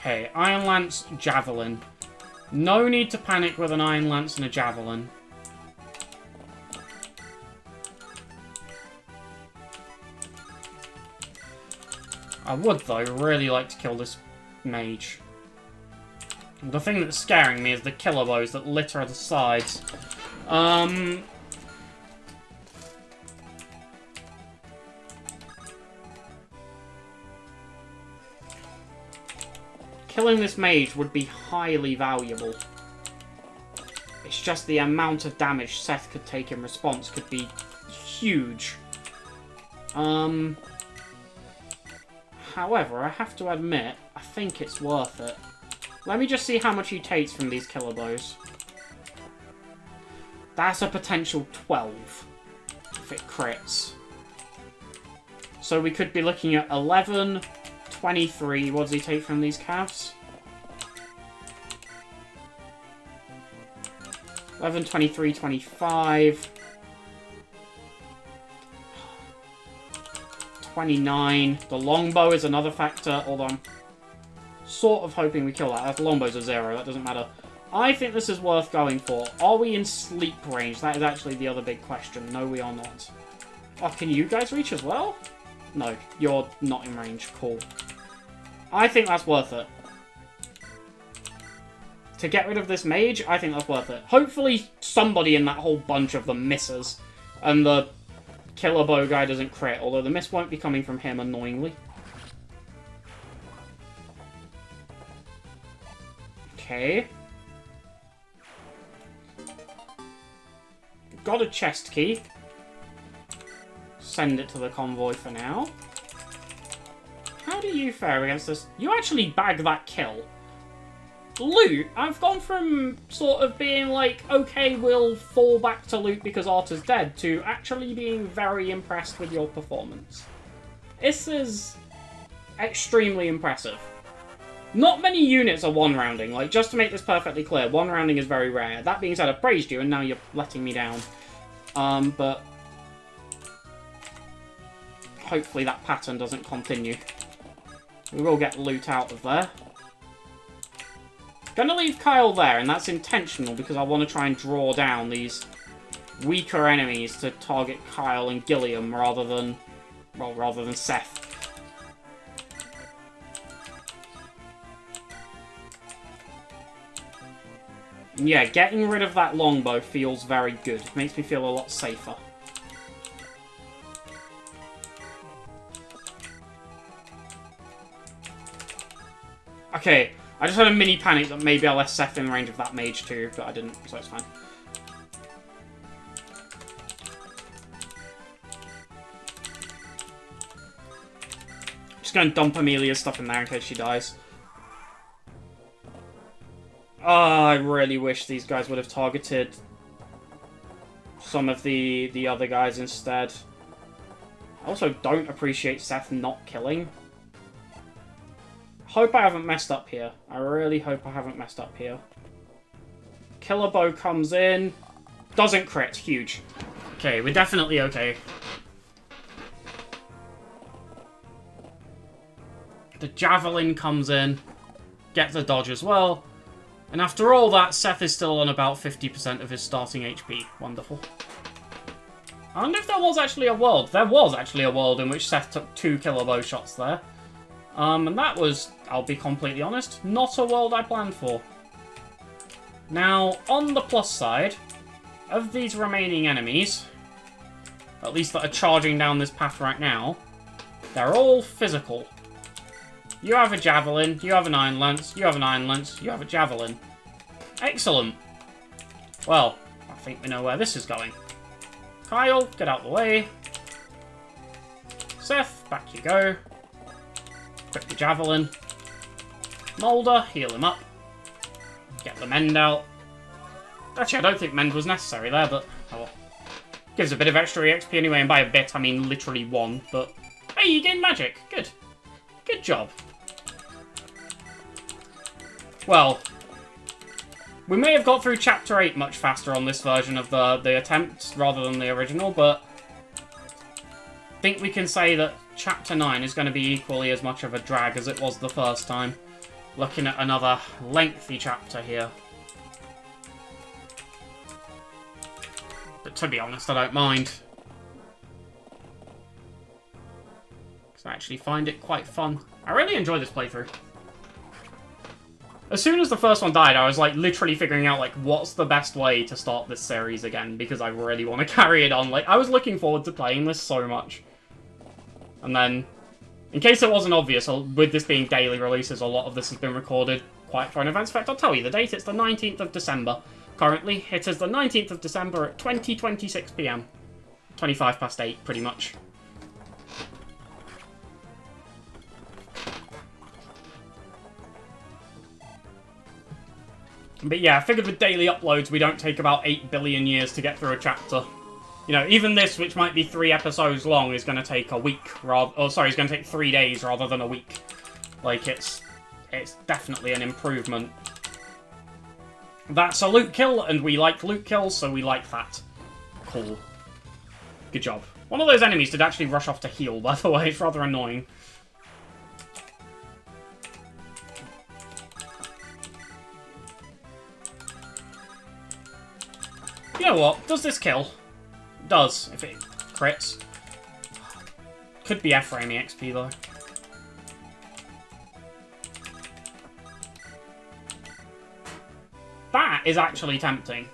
Okay, Iron Lance, Javelin. No need to panic with an Iron Lance and a Javelin. I would, though, really like to kill this mage. The thing that's scaring me is the killer bows that litter the sides. Killing this mage would be highly valuable. It's just the amount of damage Seth could take in response could be huge. However, I have to admit, I think it's worth it. Let me just see how much he takes from these killer bows. That's a potential 12, if it crits. So we could be looking at 11, 23. What does he take from these calves? 11, 23, 25. 29. The longbow is another factor. Hold on. Sort of hoping we kill that. The longbow's a 0. That doesn't matter. I think this is worth going for. Are we in sleep range? That is actually the other big question. No, we are not. Oh, can you guys reach as well? No, you're not in range. Cool. I think that's worth it. To get rid of this mage, I think that's worth it. Hopefully somebody in that whole bunch of them misses. And the killer bow guy doesn't crit. Although the miss won't be coming from him, annoyingly. Okay. Got a chest key. Send it to the convoy for now. How do you fare against this? You actually bag that kill. Loot, I've gone from sort of being like, okay, we'll fall back to loot because Arthur's dead, to actually being very impressed with your performance. This is extremely impressive. Not many units are one-rounding, like, just to make this perfectly clear, one-rounding is very rare. That being said, I've praised you, and now you're letting me down. But hopefully that pattern doesn't continue. We will get loot out of there. Gonna leave Kyle there, and that's intentional because I want to try and draw down these weaker enemies to target Kyle and Gilliam rather than Seth. Yeah, getting rid of that longbow feels very good. It makes me feel a lot safer. Okay, I just had a mini panic that maybe I left Seth in range of that mage too, but I didn't, so it's fine. Just gonna dump Amelia's stuff in there in case she dies. Oh, I really wish these guys would have targeted some of the other guys instead. I also don't appreciate Seth not killing. Hope I haven't messed up here. I really hope I haven't messed up here. Killer bow comes in. Doesn't crit. Huge. Okay, we're definitely okay. The javelin comes in. Gets a dodge as well. And after all that, Seth is still on about 50% of his starting HP. Wonderful. I wonder if there was actually a world. There was actually a world in which Seth took 2 killer bow shots there. And that was, I'll be completely honest, not a world I planned for. Now, on the plus side, of these remaining enemies, at least that are charging down this path right now, they're all physical. You have a javelin, you have an iron lance, you have an iron lance, you have a javelin. Excellent. Well, I think we know where this is going. Kyle, get out of the way. Seth, back you go. Quick the javelin. Mulder, heal him up. Get the mend out. Actually, I don't think mend was necessary there, but oh well. Gives a bit of extra EXP anyway, and by a bit, I mean literally 1, but hey, you gain magic. Good. Good job. Well, we may have got through Chapter 8 much faster on this version of the attempt rather than the original, but I think we can say that Chapter 9 is going to be equally as much of a drag as it was the first time. Looking at another lengthy chapter here. But to be honest, I don't mind. Because I actually find it quite fun. I really enjoy this playthrough. As soon as the first one died, I was like literally figuring out like what's the best way to start this series again, because I really want to carry it on. Like, I was looking forward to playing this so much. And then, in case it wasn't obvious, with this being daily releases, a lot of this has been recorded quite far in advance. In fact, I'll tell you the date. It's the 19th of December. Currently, it is the 19th of December at 20:26 PM. 25 past 8, pretty much. But yeah, I figured with daily uploads, we don't take about 8 billion years to get through a chapter. You know, even this, which might be 3 episodes long, is going to take a week, it's going to take 3 days rather than a week. Like, it's definitely an improvement. That's a loot kill, and we like loot kills, so we like that. Cool. Good job. One of those enemies did actually rush off to heal, by the way. It's rather annoying. You know what? Does this kill? Does, if it crits. Could be F-frame EXP, though. That is actually tempting.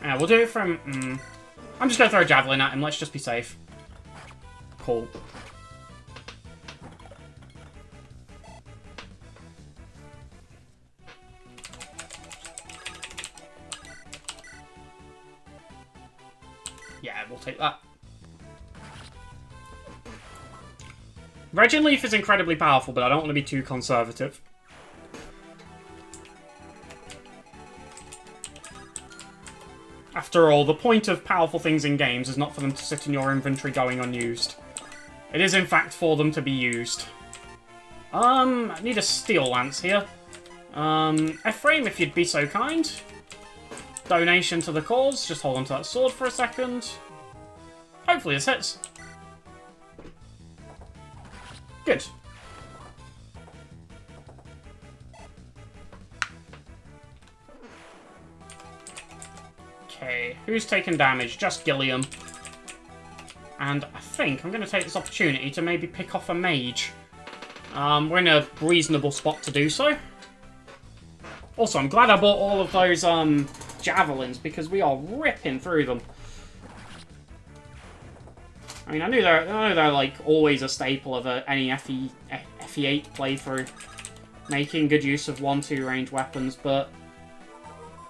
Yeah, we'll do it from... I'm just going to throw a javelin at him. Let's just be safe. Cool. Yeah, we'll take that. Regen Leaf is incredibly powerful, but I don't want to be too conservative. After all, the point of powerful things in games is not for them to sit in your inventory going unused. It is, in fact, for them to be used. I need a Steel Lance here. F-frame, if you'd be so kind. Donation to the cause. Just hold on to that sword for a second. Hopefully this hits. Good. Okay, who's taken damage? Just Gilliam. And I think I'm going to take this opportunity to maybe pick off a mage. We're in a reasonable spot to do so. Also, I'm glad I bought all of those javelins, because we are ripping through them. I mean, I know they're like always a staple of any FE8 playthrough, making good use of 1-2 range weapons, but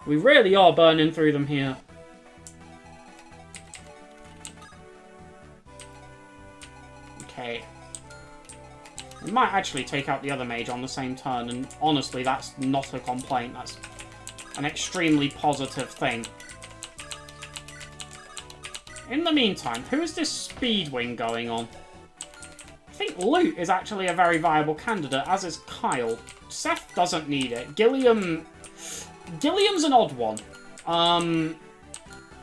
we really are burning through them here. Okay. We might actually take out the other mage on the same turn, and honestly, that's not a complaint. That's an extremely positive thing. In the meantime, who is this Speedwing going on? I think Loot is actually a very viable candidate, as is Kyle. Seth doesn't need it. Gilliam's an odd one.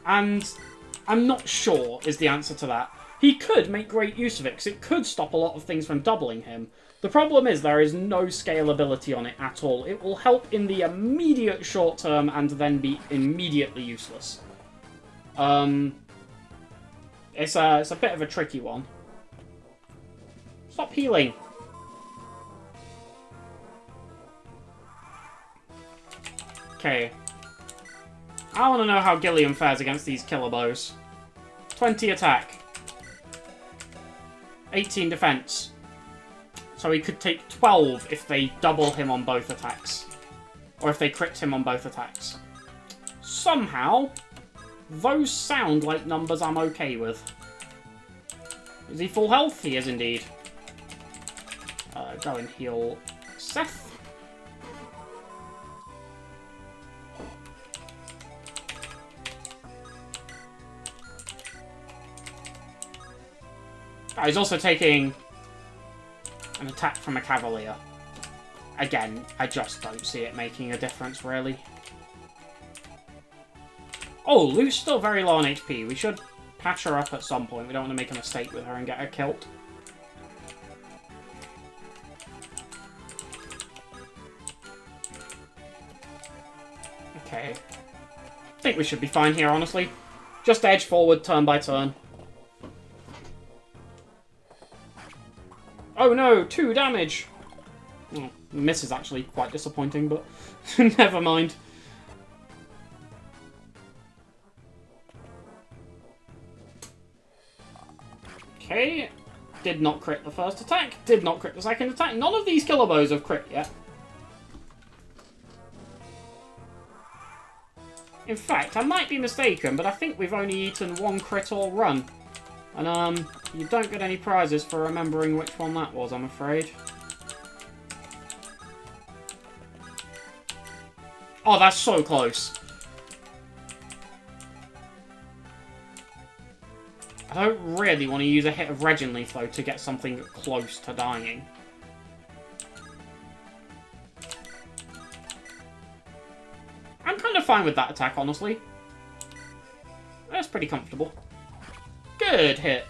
And I'm not sure is the answer to that. He could make great use of it, because it could stop a lot of things from doubling him. The problem is there is no scalability on it at all. It will help in the immediate short term and then be immediately useless. It's a bit of a tricky one. Stop healing. Okay. I want to know how Gilliam fares against these killer bows. 20 attack. 18 defense. So he could take 12 if they double him on both attacks. Or if they crit him on both attacks. Somehow, those sound like numbers I'm okay with. Is he full health? He is indeed. Go and heal Seth. Oh, he's also taking an attack from a Cavalier. Again, I just don't see it making a difference, really. Oh, Luke's still very low on HP. We should patch her up at some point. We don't want to make a mistake with her and get her killed. Okay. I think we should be fine here, honestly. Just edge forward turn by turn. Oh no, 2 damage! Oh, miss is actually quite disappointing, but never mind. Okay, did not crit the first attack, did not crit the second attack. None of these killer bows have crit yet. In fact, I might be mistaken, but I think we've only eaten 1 crit all run. And, you don't get any prizes for remembering which one that was, I'm afraid. Oh, that's so close. I don't really want to use a hit of Regin Leaf, though, to get something close to dying. I'm kind of fine with that attack, honestly. That's pretty comfortable. Good hit.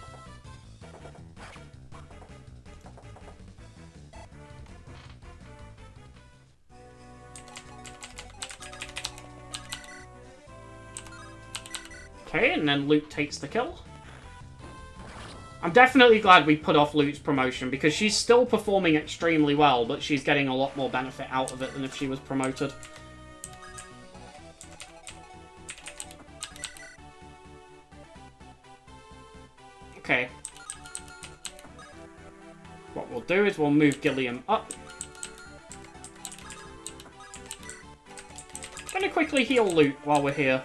Okay, and then Luke takes the kill. I'm definitely glad we put off Luke's promotion, because she's still performing extremely well, but she's getting a lot more benefit out of it than if she was promoted. Okay. What we'll do is we'll move Gilliam up. Gonna quickly heal Luke while we're here.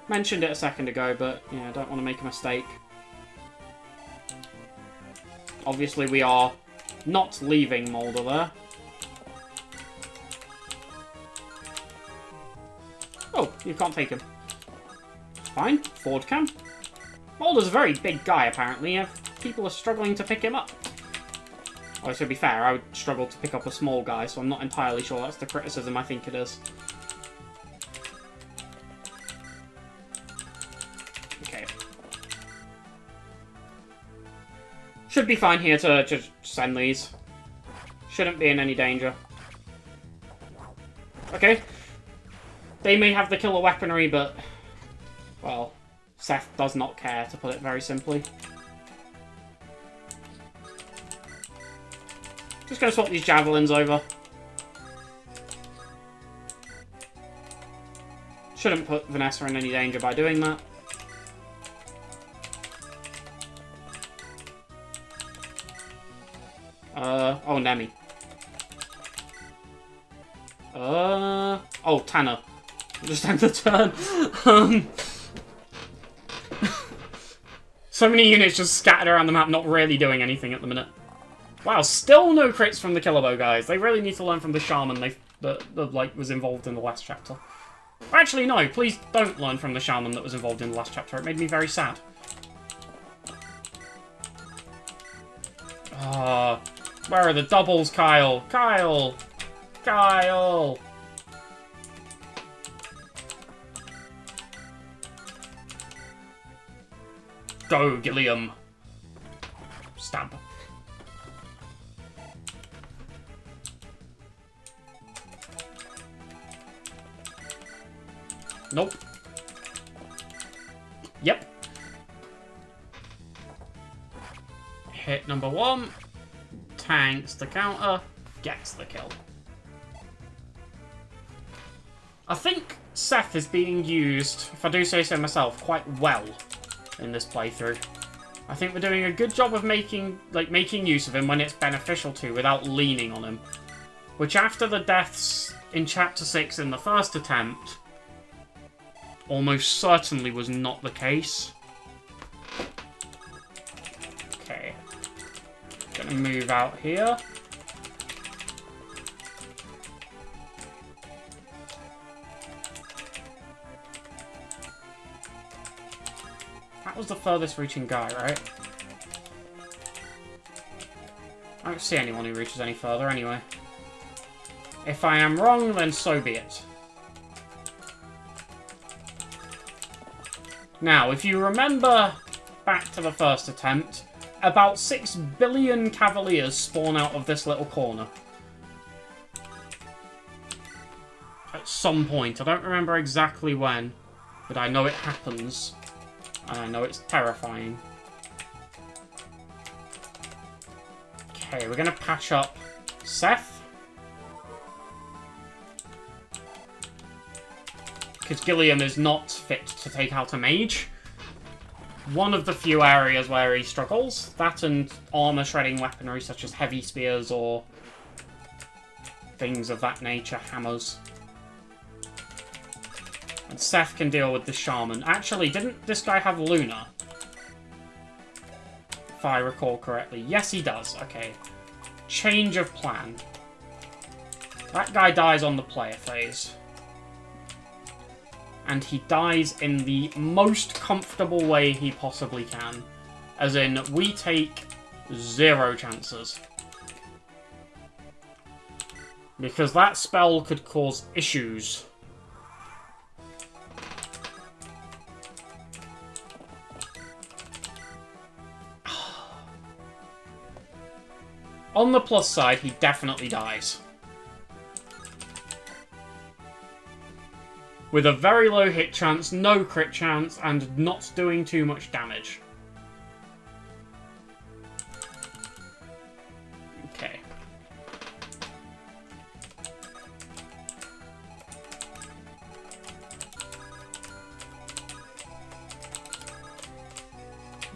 Mentioned it a second ago, but yeah, I don't want to make a mistake. Obviously, we are not leaving Mulder there. Oh, you can't take him. Fine, Ford can. Mulder's a very big guy, apparently, if people are struggling to pick him up. Oh, to be fair, I would struggle to pick up a small guy, so I'm not entirely sure that's the criticism I think it is. Okay. Should be fine here to just send these. Shouldn't be in any danger. Okay. They may have the killer weaponry, but... well, Seth does not care, to put it very simply. Just gonna swap these javelins over. Shouldn't put Vanessa in any danger by doing that. Oh, Nemi. Oh, Tanner. Just end the turn. So many units just scattered around the map, not really doing anything at the minute. Wow, still no crits from the Killer Bow guys. They really need to learn from the Shaman that was involved in the last chapter. Actually, no, please don't learn from the Shaman that was involved in the last chapter. It made me very sad. Where are the doubles, Kyle? Kyle! Kyle! Go, Gilliam. Stab. Nope. Yep. Hit number 1. Tanks the counter. Gets the kill. I think Seth is being used, if I do say so myself, quite well in this playthrough. I think we're doing a good job of making use of him when it's beneficial to, without leaning on him. Which, after the deaths in Chapter 6 in the first attempt, almost certainly was not the case. Okay. Gonna move out here. That was the furthest reaching guy, right? I don't see anyone who reaches any further anyway. If I am wrong, then so be it. Now, if you remember back to the first attempt, about 6 billion Cavaliers spawn out of this little corner. At some point. I don't remember exactly when, but I know it happens. And I know it's terrifying. Okay, we're going to patch up Seth. Because Gilliam is not fit to take out a mage. One of the few areas where he struggles. That and armor-shredding weaponry such as heavy spears or things of that nature, hammers. And Seth can deal with the shaman. Actually, didn't this guy have Luna? If I recall correctly. Yes, he does. Okay. Change of plan. That guy dies on the player phase. And he dies in the most comfortable way he possibly can. As in, we take 0 chances. Because that spell could cause issues. On the plus side, he definitely dies. With a very low hit chance, no crit chance, and not doing too much damage. Okay.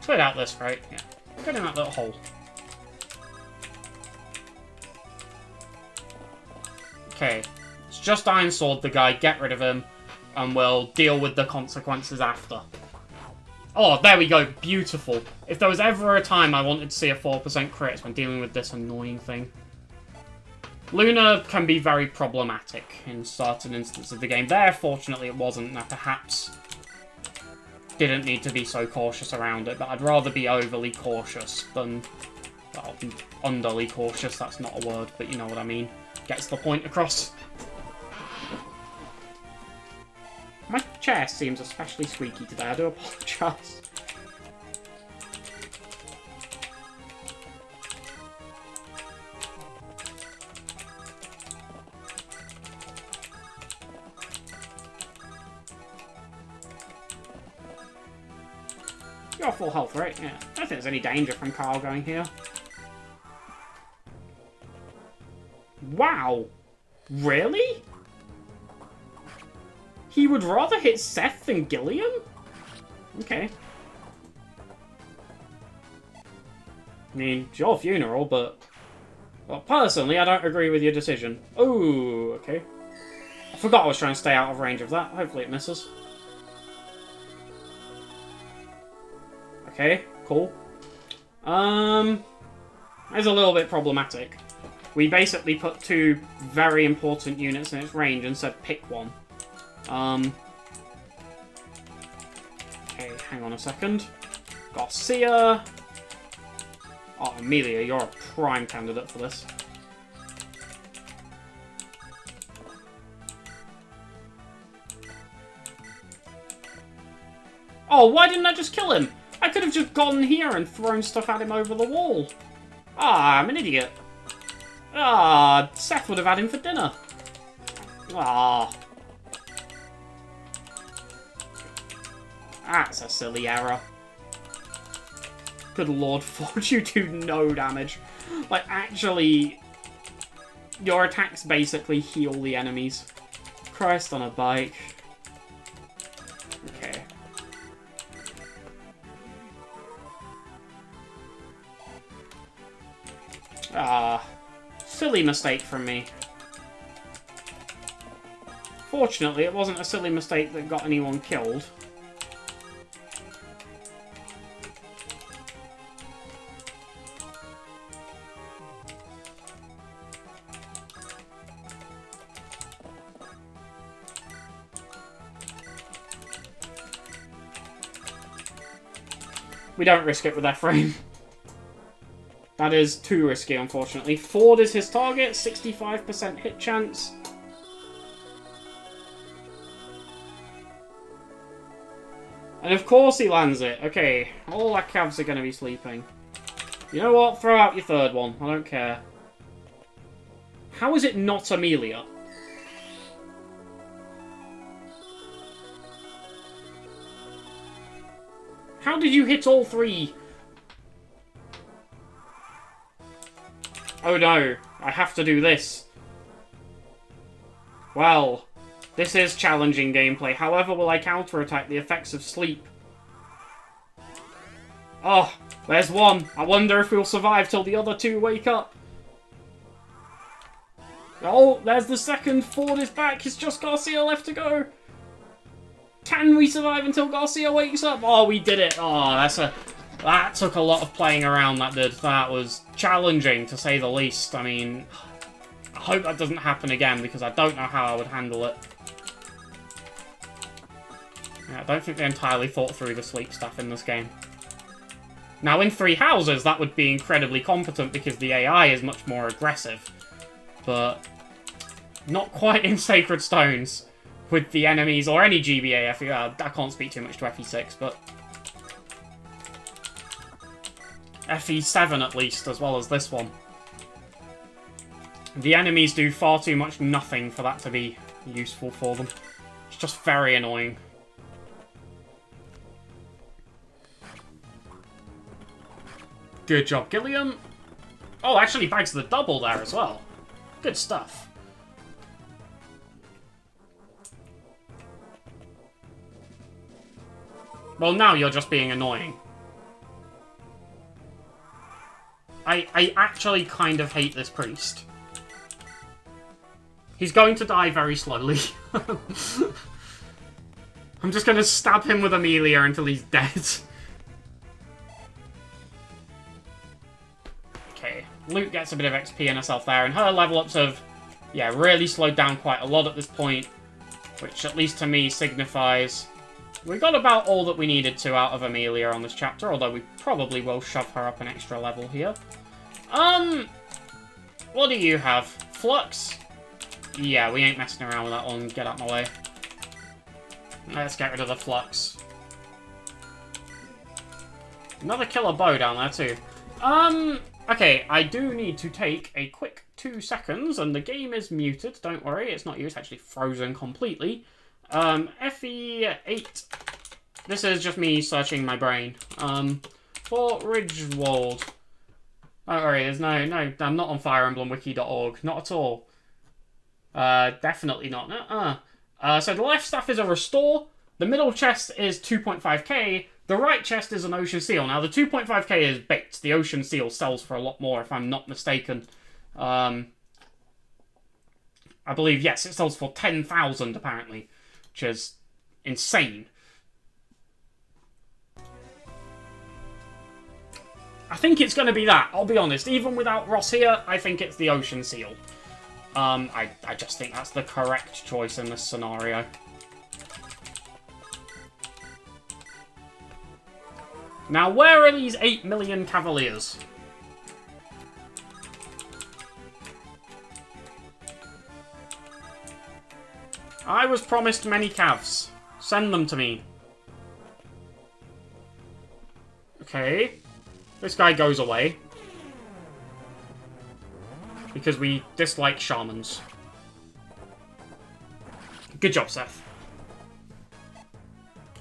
Cleared out this, right? Yeah. Get in that little hole. Okay. It's just Iron Sword the guy, get rid of him. And we'll deal with the consequences after. Oh, there we go. Beautiful. If there was ever a time I wanted to see a 4% crit when dealing with this annoying thing. Luna can be very problematic in certain instances of the game. There, fortunately, it wasn't. I perhaps didn't need to be so cautious around it, but I'd rather be overly cautious than... well, underly cautious. That's not a word, but you know what I mean. Gets the point across. My chair seems especially squeaky today, I do apologise. You're full health, right? Yeah. I don't think there's any danger from Carl going here. Wow! Really? He would rather hit Seth than Gilliam? Okay. I mean, it's your funeral, but... well, personally, I don't agree with your decision. Oh, okay. I forgot I was trying to stay out of range of that. Hopefully it misses. Okay, cool. It's a little bit problematic. We basically put 2 very important units in its range and said pick one. Okay, hang on a second. Garcia. Oh, Amelia, you're a prime candidate for this. Oh, why didn't I just kill him? I could have just gone here and thrown stuff at him over the wall. Ah, I'm an idiot. Ah, Seth would have had him for dinner. Ah. That's a silly error. Good lord, Forge, you do no damage. Like, actually, your attacks basically heal the enemies. Christ on a bike. Okay. Ah, silly mistake from me. Fortunately, it wasn't a silly mistake that got anyone killed. We don't risk it with that frame. That is too risky, unfortunately. Ford is his target, 65% hit chance. And of course he lands it. Okay, all our calves are going to be sleeping. You know what? Throw out your third one. I don't care. How is it not Amelia? How did you hit all three? Oh no, I have to do this. Well, this is challenging gameplay. However, will I counterattack the effects of sleep? Oh, there's one. I wonder if we'll survive till the other two wake up. Oh, there's the second. Ford is back. It's just Garcia left to go. Can we survive until Garcia wakes up? Oh, we did it. Oh, that took a lot of playing around, that did. That was challenging, to say the least. I mean, I hope that doesn't happen again, because I don't know how I would handle it. Yeah, I don't think they entirely thought through the sleep stuff in this game. Now, in Three Houses, that would be incredibly competent, because the AI is much more aggressive. But not quite in Sacred Stones with the enemies, or any GBA. I can't speak too much to FE6, but FE7 at least, as well as this one. The enemies do far too much nothing for that to be useful for them. It's just very annoying. Good job, Gilliam. Oh, actually bags the double there as well. Good stuff. Well, now you're just being annoying. I actually kind of hate this priest. He's going to die very slowly. I'm just going to stab him with Amelia until he's dead. Okay, Luke gets a bit of XP in herself there, and her level ups have, yeah, really slowed down quite a lot at this point, which at least to me signifies we got about all that we needed to out of Amelia on this chapter, although we probably will shove her up an extra level here. What do you have? Flux? Yeah, we ain't messing around with that one. Get out of my way. Let's get rid of the Flux. Another killer bow down there, too. Okay, I do need to take a quick 2 seconds, and the game is muted. Don't worry, it's not you. It's actually frozen completely. FE8. This is just me searching my brain. For Ridgewald. Don't worry, there's no, I'm not on FireEmblemWiki.org. Not at all. Definitely not. So the left staff is a restore. The middle chest is 2.5k. The right chest is an ocean seal. Now, the 2.5k is bait. The ocean seal sells for a lot more, if I'm not mistaken. I believe, yes, it sells for 10,000, apparently. Which is insane. I think it's going to be that, I'll be honest. Even without Ross here, I think it's the ocean seal. I just think that's the correct choice in this scenario. Now, where are these 8 million Cavaliers? I was promised many Cavs. Send them to me. Okay. This guy goes away. Because we dislike shamans. Good job, Seth.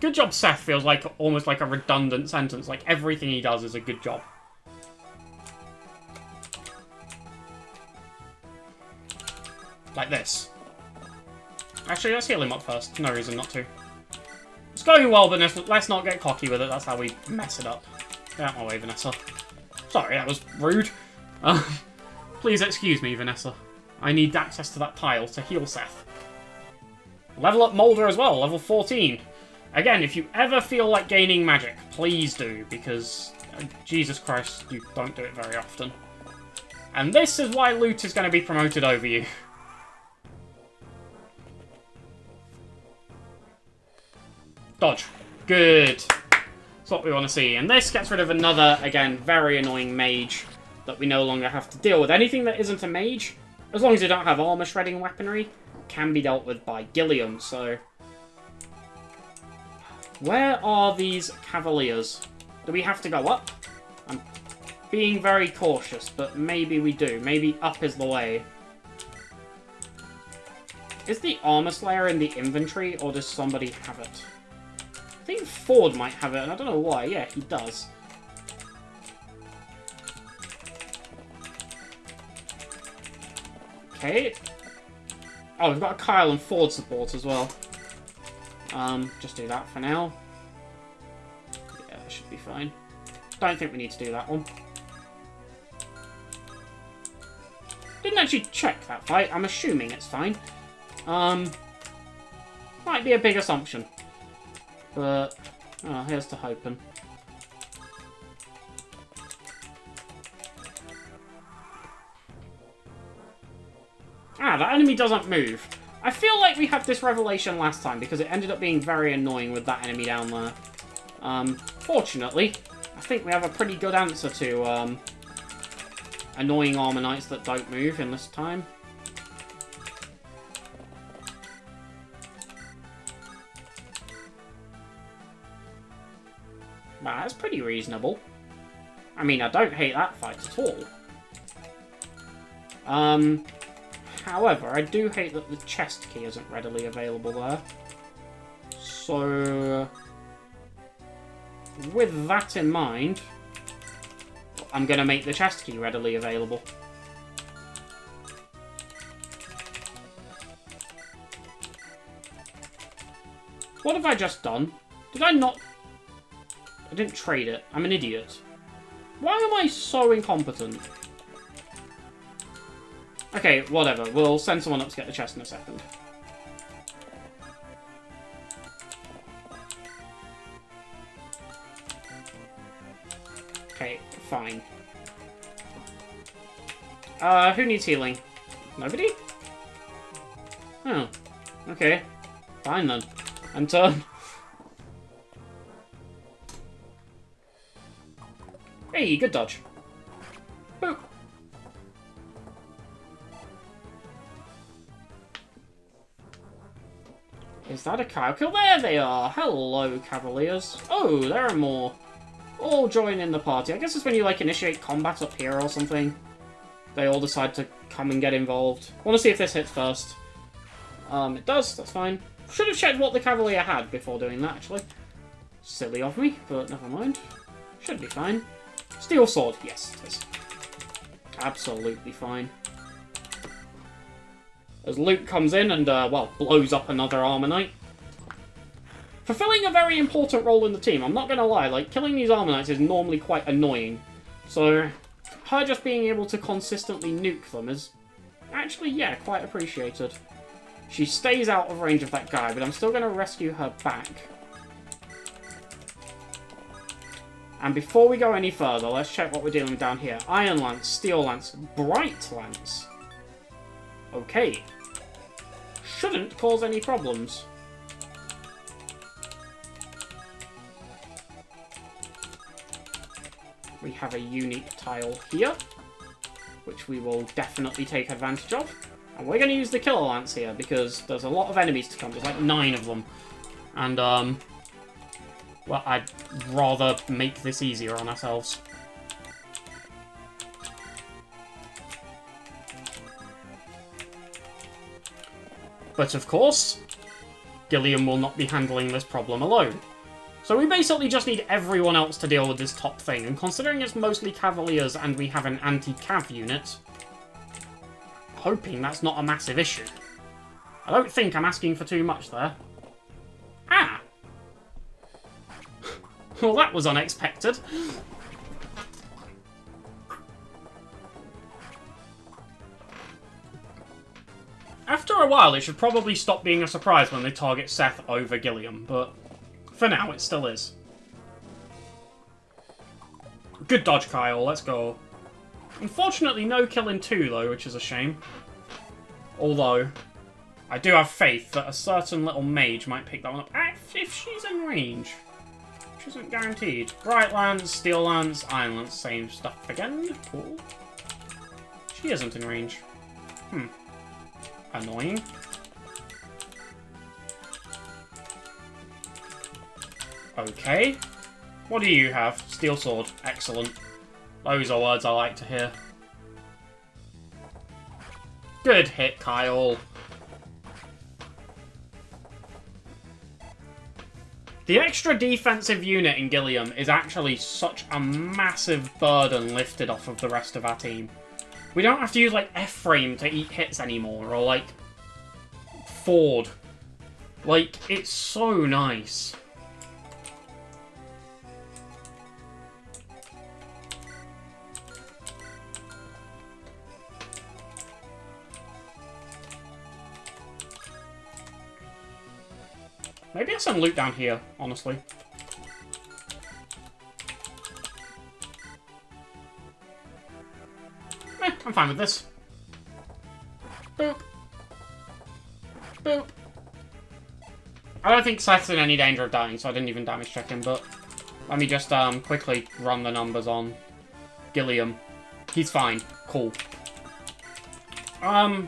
Good job, Seth feels like almost like a redundant sentence. Like everything he does is a good job. Like this. Actually, let's heal him up first. No reason not to. It's going well, but let's not get cocky with it. That's how we mess it up. Get out my way, Vanessa. Sorry, that was rude. Please excuse me, Vanessa. I need access to that tile to heal Seth. Level up Molder as well, level 14. Again, if you ever feel like gaining magic, please do, because Jesus Christ, you don't do it very often. And this is why Loot is going to be promoted over you. Dodge. Good. That's what we want to see. And this gets rid of another, again, very annoying mage that we no longer have to deal with. Anything that isn't a mage, as long as you don't have armor shredding weaponry, can be dealt with by Gilliam, so Where are these cavaliers? Do we have to go up? I'm being very cautious, but maybe we do. Maybe up is the way. Is the Horseslayer in the inventory, or does somebody have it? I think Ford might have it, and I don't know why. Yeah, he does. Okay. Oh, we've got a Kyle and Ford support as well. Just do that for now. Yeah, that should be fine. Don't think we need to do that one. Didn't actually check that fight. I'm assuming it's fine. Might be a big assumption. But, oh, here's to hoping. Ah, that enemy doesn't move. I feel like we had this revelation last time because it ended up being very annoying with that enemy down there. Fortunately, I think we have a pretty good answer to annoying armor knights that don't move in this time. Wow, that's pretty reasonable. I mean, I don't hate that fight at all. However, I do hate that the chest key isn't readily available there. So, with that in mind, I'm going to make the chest key readily available. What have I just done? Did I not... I didn't trade it. I'm an idiot. Why am I so incompetent? Okay, whatever. We'll send someone up to get the chest in a second. Okay, fine. Who needs healing? Nobody? Oh. Okay. Fine then. And turn. Hey, good dodge. Boop. Is that a Kyle kill? There they are! Hello, Cavaliers. Oh, there are more. All join in the party. I guess it's when you, like, initiate combat up here or something. They all decide to come and get involved. I want to see if this hits first. It does. That's fine. Should have checked what the Cavalier had before doing that, actually. Silly of me, but never mind. Should be fine. Steel sword. Yes, it is. Absolutely fine. As Luke comes in and, well, blows up another armor knight. Fulfilling a very important role in the team. I'm not going to lie, like, killing these armor knights is normally quite annoying. So, her just being able to consistently nuke them is actually, yeah, quite appreciated. She stays out of range of that guy, but I'm still going to rescue her back. And before we go any further, let's check what we're dealing with down here. Iron Lance, Steel Lance, Bright Lance. Okay. Shouldn't cause any problems. We have a unique tile here, which we will definitely take advantage of. And we're going to use the Killer Lance here, because there's a lot of enemies to come. There's like 9 of them. And, well, I'd rather make this easier on ourselves. But of course, Gilliam will not be handling this problem alone. So we basically just need everyone else to deal with this top thing, and considering it's mostly Cavaliers and we have an anti-cav unit, hoping that's not a massive issue. I don't think I'm asking for too much there. Ah! Well, that was unexpected. After a while, it should probably stop being a surprise when they target Seth over Gilliam, but for now, it still is. Good dodge, Kyle. Let's go. Unfortunately, no kill in 2, though, which is a shame. Although, I do have faith that a certain little mage might pick that one up if she's in range. Which isn't guaranteed. Bright Lance, Steel Lance, Iron Lance, same stuff again. Cool. She isn't in range. Annoying. Okay. What do you have? Steel sword. Excellent. Those are words I like to hear. Good hit, Kyle. The extra defensive unit in Gilliam is actually such a massive burden lifted off of the rest of our team. We don't have to use, like, F-frame to eat hits anymore, or, like, Ford. Like, it's so nice. Maybe there's some loot down here, honestly. I'm fine with this. Boop. Boop. I don't think Seth's in any danger of dying, so I didn't even damage check him, but let me just quickly run the numbers on Gilliam. He's fine. Cool. I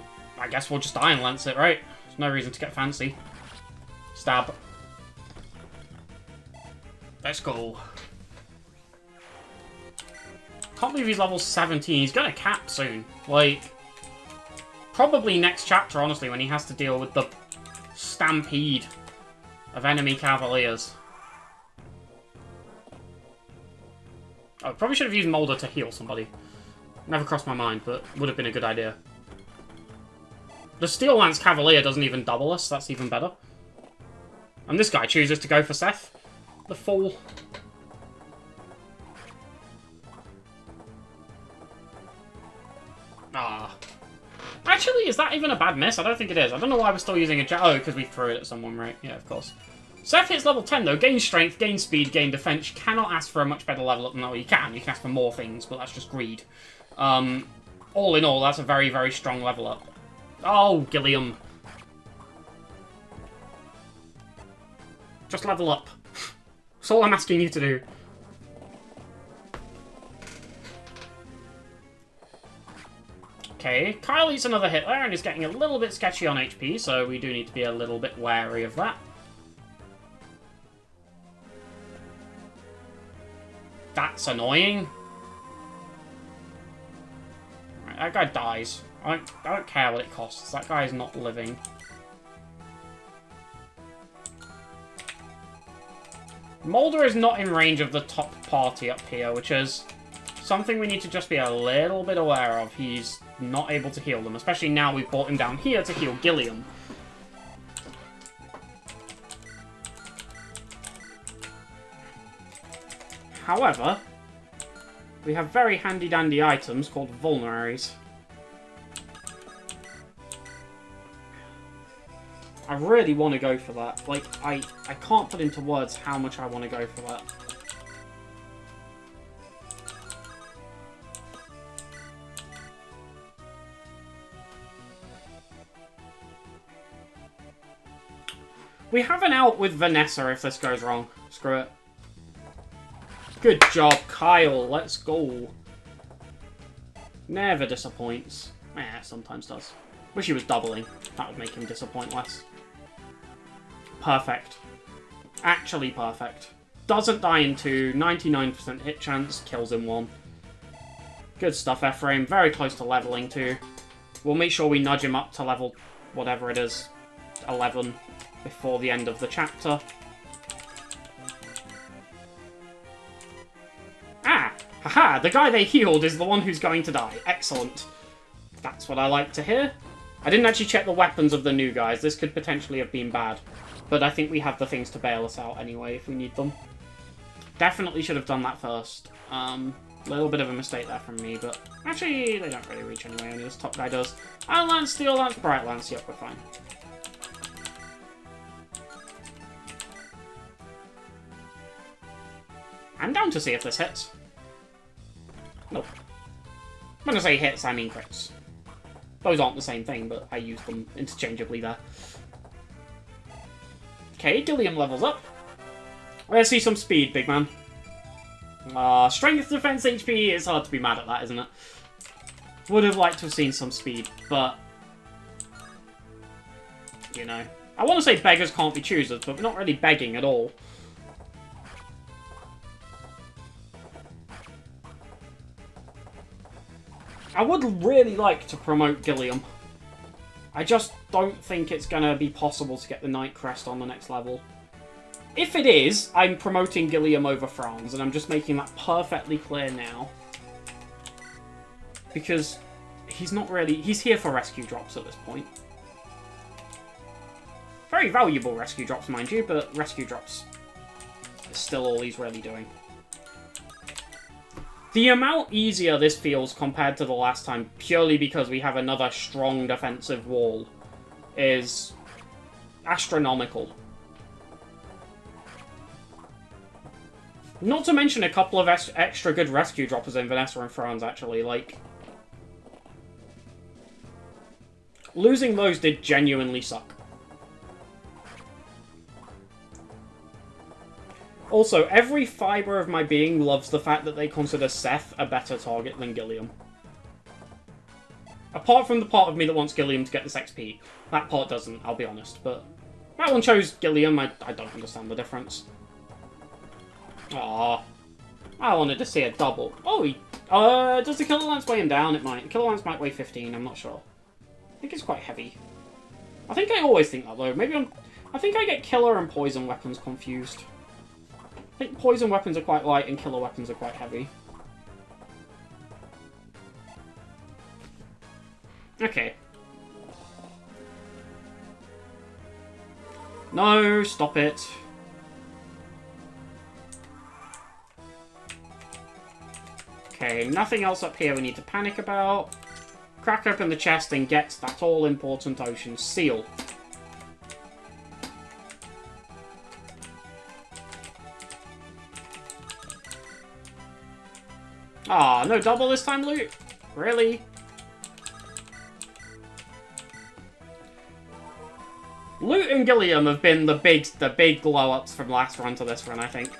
guess we'll just Iron Lance it, right? There's no reason to get fancy. Stab. Let's go. Can't believe he's level 17. He's gonna cap soon. Like, probably next chapter, honestly, when he has to deal with the stampede of enemy cavaliers. I probably should have used Molder to heal somebody. Never crossed my mind, but would have been a good idea. The Steel Lance Cavalier doesn't even double us. That's even better. And this guy chooses to go for Seth. The fool. Ah. Actually, is that even a bad miss? I don't think it is. I don't know why we're still using a jet. Oh, because we threw it at someone, right? Yeah, of course. Seth hits level 10, though. Gain strength, gain speed, gain defense. You cannot ask for a much better level up than that. Well, you can. You can ask for more things, but that's just greed. All in all, that's a very, very strong level up. Oh, Gilliam. Just level up. That's all I'm asking you to do. Okay, Kyle eats another hit there and is getting a little bit sketchy on HP, so we do need to be a little bit wary of that. That's annoying. Right, that guy dies. I don't care what it costs. That guy is not living. Molder is not in range of the top party up here, which is something we need to just be a little bit aware of. He's not able to heal them, especially now we've brought him down here to heal Gilliam. However, we have very handy-dandy items called vulneraries. I really want to go for that. Like, I can't put into words how much I want to go for that. We have an out with Vanessa if this goes wrong. Screw it. Good job, Kyle. Let's go. Never disappoints. Sometimes does. Wish he was doubling. That would make him disappoint less. Perfect. Actually perfect. Doesn't die in 2, 99% hit chance, kills in 1. Good stuff, Ephraim. Very close to leveling too. We'll make sure we nudge him up to level whatever it is, 11, before the end of the chapter. Ah! Haha! The guy they healed is the one who's going to die. Excellent. That's what I like to hear. I didn't actually check the weapons of the new guys. This could potentially have been bad. But I think we have the things to bail us out anyway if we need them. Definitely should have done that first. Little bit of a mistake there from me, but actually they don't really reach anyway, only this top guy does. Iron Lance, Steel Lance, Bright Lance, yep, we're fine. I'm down to see if this hits. Nope. When I say hits, I mean crits. Those aren't the same thing, but I use them interchangeably there. Okay, Gilliam levels up. Let's see some speed, big man. Strength, defense, HP, it's hard to be mad at that, isn't it? Would have liked to have seen some speed, but... you know. I want to say beggars can't be choosers, but we're not really begging at all. I would really like to promote Gilliam. I just don't think it's going to be possible to get the Knight Crest on the next level. If it is, I'm promoting Gilliam over Franz, and I'm just making that perfectly clear now. Because he's not really... He's here for rescue drops at this point. Very valuable rescue drops, mind you, but rescue drops is still all he's really doing. The amount easier this feels compared to the last time, purely because we have another strong defensive wall, is astronomical. Not to mention a couple of extra good rescue droppers in Vanessa and Franz, actually. Like, losing those did genuinely suck. Also, every fibre of my being loves the fact that they consider Seth a better target than Gilliam. Apart from the part of me that wants Gilliam to get this XP. That part doesn't, I'll be honest. But that one chose Gilliam, I don't understand the difference. Aww. I wanted to see a double. Oh, does the Killer Lance weigh him down? It might. The Killer Lance might weigh 15, I'm not sure. I think it's quite heavy. I think I always think that, though. Maybe I think I get killer and poison weapons confused. I think poison weapons are quite light and killer weapons are quite heavy. Okay. No, stop it. Okay, nothing else up here we need to panic about. Crack open the chest and get that all-important ocean seal. Ah, no double this time, Loot? Really? Loot and Gilliam have been the big glow-ups from last run to this run, I think.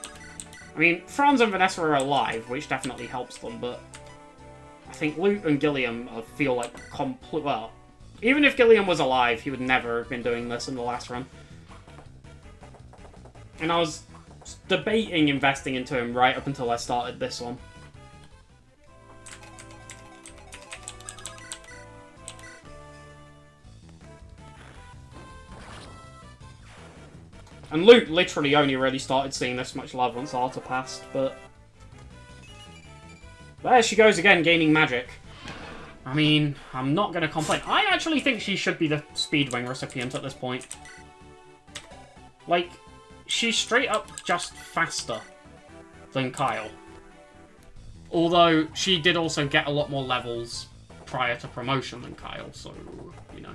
I mean, Franz and Vanessa are alive, which definitely helps them, but I think Loot and Gilliam feel like complete... Well, even if Gilliam was alive, he would never have been doing this in the last run. And I was debating investing into him right up until I started this one. And Loot literally only really started seeing this much love once Arta passed, but... There she goes again, gaining magic. I mean, I'm not going to complain. I actually think she should be the Speedwing recipient at this point. Like, she's straight up just faster than Kyle. Although, she did also get a lot more levels prior to promotion than Kyle, so, you know.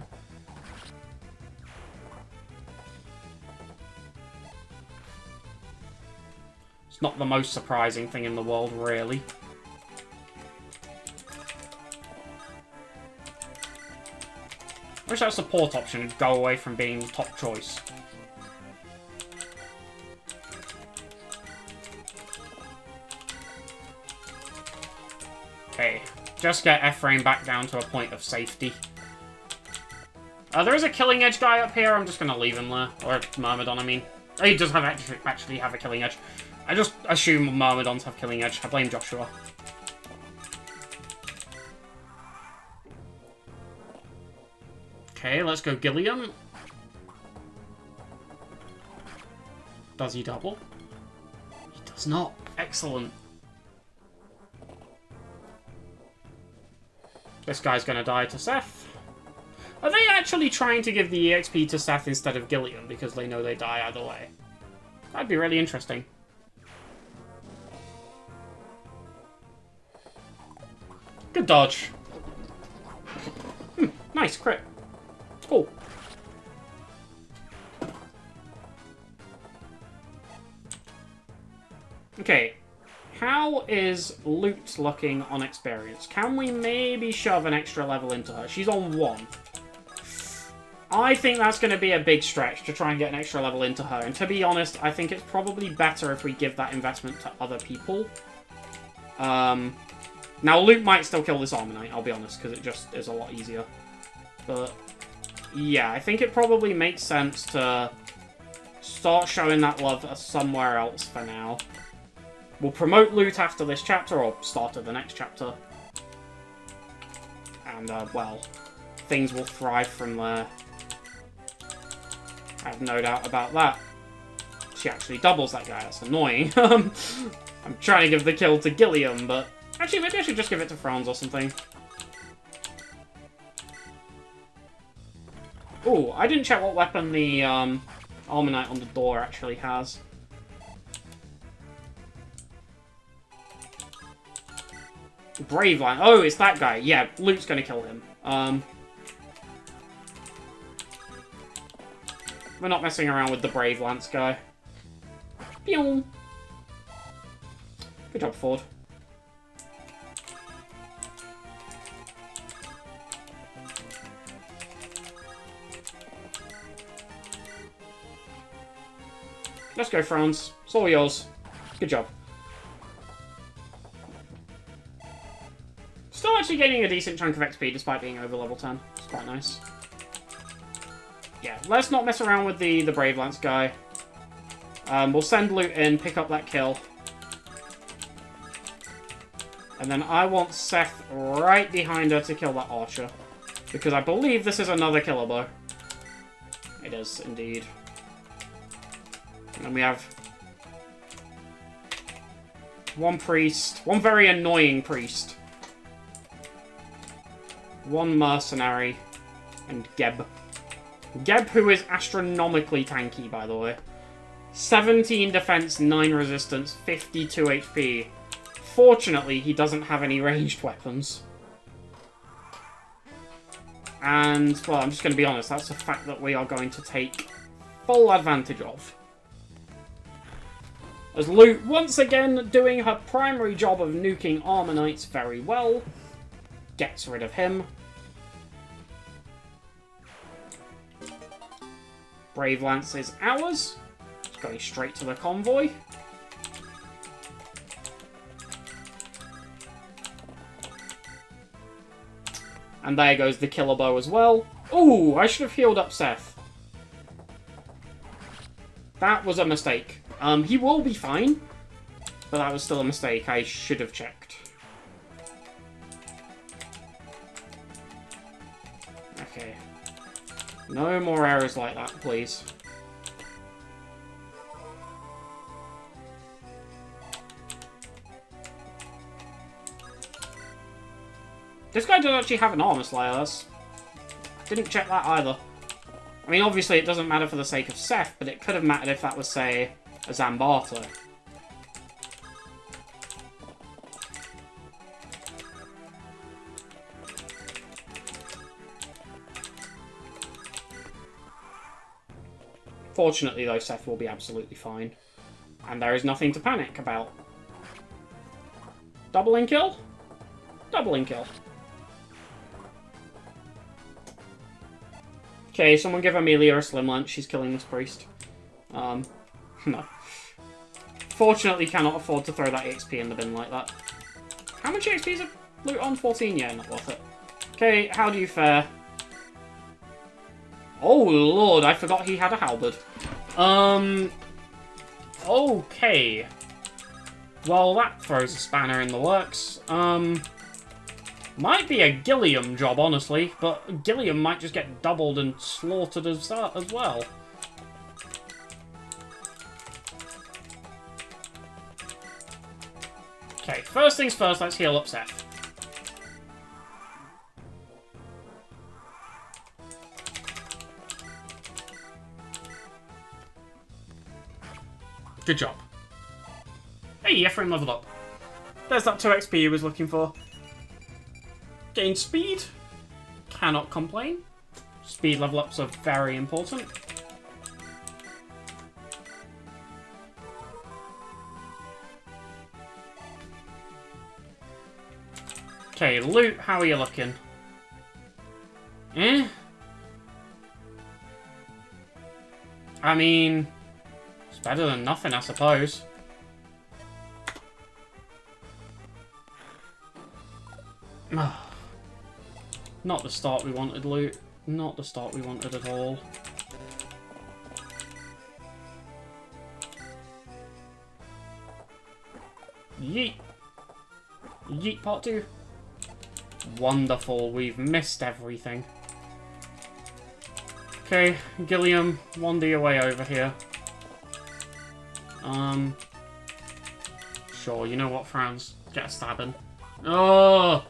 It's not the most surprising thing in the world, really. I wish that support option would go away from being top choice. Okay, just get F-Frame back down to a point of safety. There is a Killing Edge guy up here, I'm just going to leave him there. Or Myrmidon, I mean. He does have actually have a Killing Edge. I just assume Myrmidons have Killing Edge. I blame Joshua. Okay, let's go Gilliam. Does he double? He does not. Excellent. This guy's gonna die to Seth. Are they actually trying to give the EXP to Seth instead of Gilliam because they know they die either way? That'd be really interesting. Good dodge. Nice, crit. Cool. Okay. How is Loot looking on experience? Can we maybe shove an extra level into her? She's on 1. I think that's going to be a big stretch to try and get an extra level into her. And to be honest, I think it's probably better if we give that investment to other people. Now, Loot might still kill this Armor Knight, I'll be honest, because it just is a lot easier. But, yeah, I think it probably makes sense to start showing that love somewhere else for now. We'll promote Loot after this chapter, or start of the next chapter. And, well, things will thrive from there. I have no doubt about that. She actually doubles that guy, that's annoying. I'm trying to give the kill to Gilliam, but... Actually, maybe I should just give it to Franz or something. Ooh, I didn't check what weapon the Armonite on the door actually has. Brave Line. Oh, it's that guy. Yeah, Luke's gonna kill him. We're not messing around with the Brave Lance guy. Pew! Good job, Ford. Let's go, Franz. It's all yours. Good job. Still actually gaining a decent chunk of XP despite being over level 10. It's quite nice. Yeah, let's not mess around with the Brave Lance guy. We'll send Loot in, pick up that kill. And then I want Seth right behind her to kill that archer. Because I believe this is another killer bow. It is, indeed. And we have... one priest. One very annoying priest. One mercenary. And GHEB. GHEB, who is astronomically tanky, by the way. 17 defense, 9 resistance, 52 HP. Fortunately, he doesn't have any ranged weapons. And, well, I'm just going to be honest, that's a fact that we are going to take full advantage of. As Loot, once again, doing her primary job of nuking Armonites very well. Gets rid of him. Brave Lance is ours. It's going straight to the convoy. And there goes the killer bow as well. Ooh, I should have healed up Seth. That was a mistake. He will be fine. But that was still a mistake. I should have checked. Okay. No more errors like that, please. This guy does actually have an Horseslayer. I didn't check that either. I mean, obviously it doesn't matter for the sake of Seth, but it could have mattered if that was, say, a Zambata. Fortunately, though, Seth will be absolutely fine. And there is nothing to panic about. Doubling kill? Doubling kill. Okay, someone give Amelia a slim lunch. She's killing this priest. No. Fortunately, cannot afford to throw that EXP in the bin like that. How much EXP is a Loot on? 14? Yeah, not worth it. Okay, how do you fare? Oh, Lord, I forgot he had a halberd. Okay. Well, that throws a spanner in the works. Might be a Gilliam job, honestly, but Gilliam might just get doubled and slaughtered as well. Okay, first things first, let's heal up Seth. Good job. Hey, Ephraim leveled up. There's that 2 XP he was looking for. Gain speed. Cannot complain. Speed level ups are very important. Okay, Loot, how are you looking? Eh? I mean, it's better than nothing, I suppose. Not the start we wanted, Loot. Not the start we wanted at all. Yeet. Yeet part 2. Wonderful. We've missed everything. Okay, Gilliam, wander your way over here. Sure, you know what, Franz? Get a stabbing. Oh!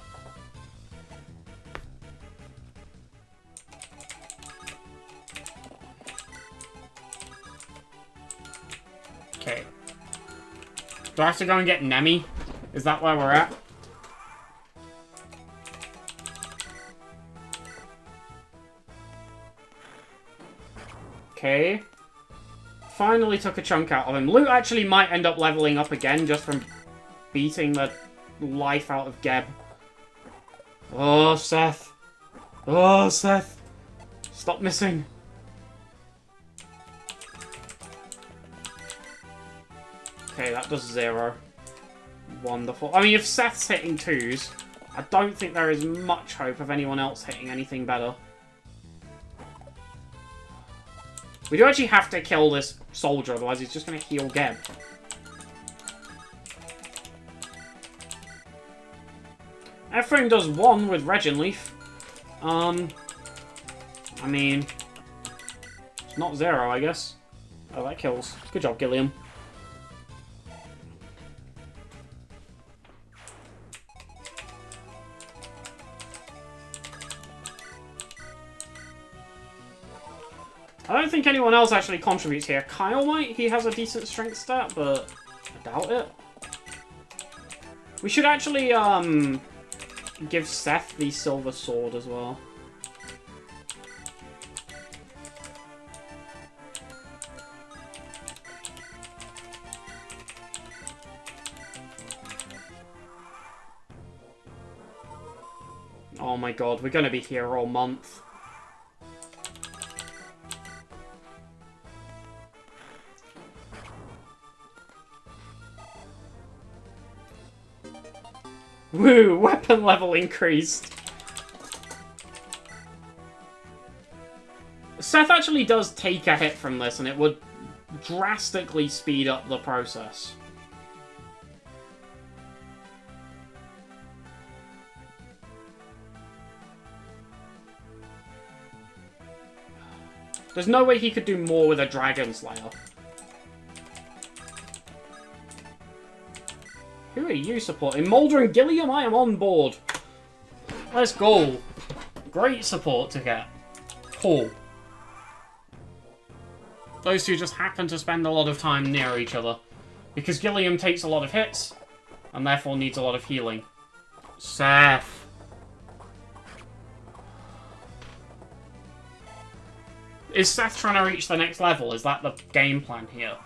Okay. Do I have to go and get Nemi? Is that where we're at? Okay. Finally took a chunk out of him. Lute actually might end up leveling up again just from beating the life out of GHEB. Oh, Seth. Oh, Seth. Stop missing. Okay, that does 0. Wonderful. I mean, if Seth's hitting 2s, I don't think there is much hope of anyone else hitting anything better. We do actually have to kill this soldier, otherwise he's just going to heal GHEB. Ephraim does 1 with Regenleaf. I mean, it's not 0, I guess. Oh, that kills. Good job, Gilliam. I don't think anyone else actually contributes here. Kyle might. He has a decent strength stat, but I doubt it. We should actually give Seth the silver sword as well. Oh my god, we're gonna be here all month. Woo! Weapon level increased! Seth actually does take a hit from this, and it would drastically speed up the process. There's no way he could do more with a Dragon Slayer. Who are you supporting? Mulder and Gilliam? I am on board. Let's go. Great support to get. Cool. Those two just happen to spend a lot of time near each other. Because Gilliam takes a lot of hits, and therefore needs a lot of healing. Seth. Is Seth trying to reach the next level? Is that the game plan here?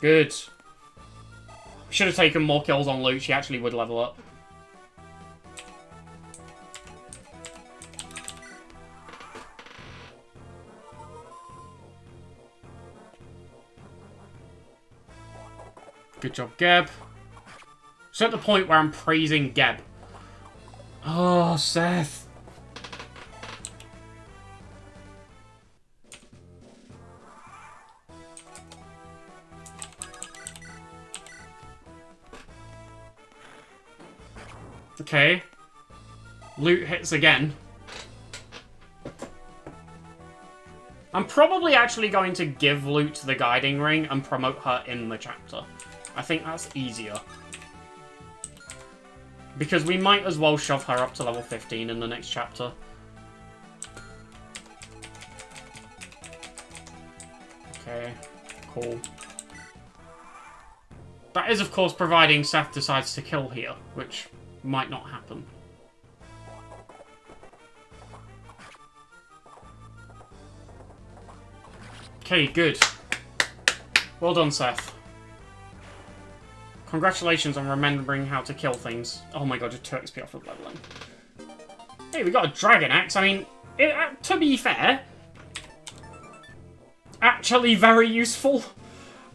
Good. Should have taken more kills on Lute. She actually would level up. Good job, GHEB. So at the point where I'm praising GHEB. Oh, Seth. Okay. Lute hits again. I'm probably actually going to give Lute the Guiding Ring and promote her in the chapter. I think that's easier. Because we might as well shove her up to level 15 in the next chapter. Okay, cool. That is, of course, providing Seth decides to kill here, which might not happen. Okay, good. Well done, Seth. Congratulations on remembering how to kill things. Oh my god, just 2 XP off of leveling. Hey, we got a Dragon Axe. I mean, to be fair, actually very useful.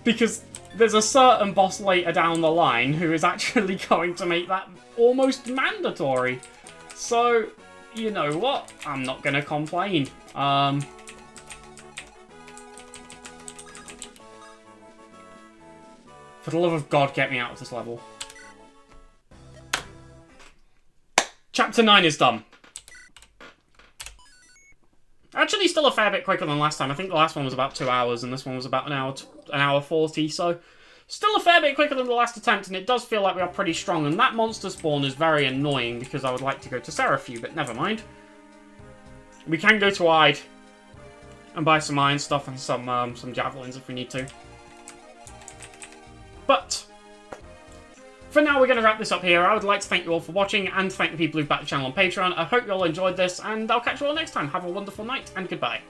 Because there's a certain boss later down the line who is actually going to make that almost mandatory. So, you know what? I'm not going to complain. For the love of God, get me out of this level. Chapter 9 is done. Actually, still a fair bit quicker than last time. I think the last one was about 2 hours, and this one was about an hour 40, so... Still a fair bit quicker than the last attempt, and it does feel like we are pretty strong, and that monster spawn is very annoying, because I would like to go to Seraphim, but never mind. We can go to Ide, and buy some iron stuff and some javelins if we need to. But... for now, we're going to wrap this up here. I would like to thank you all for watching, and thank the people who've backed the channel on Patreon. I hope you all enjoyed this, and I'll catch you all next time. Have a wonderful night, and goodbye.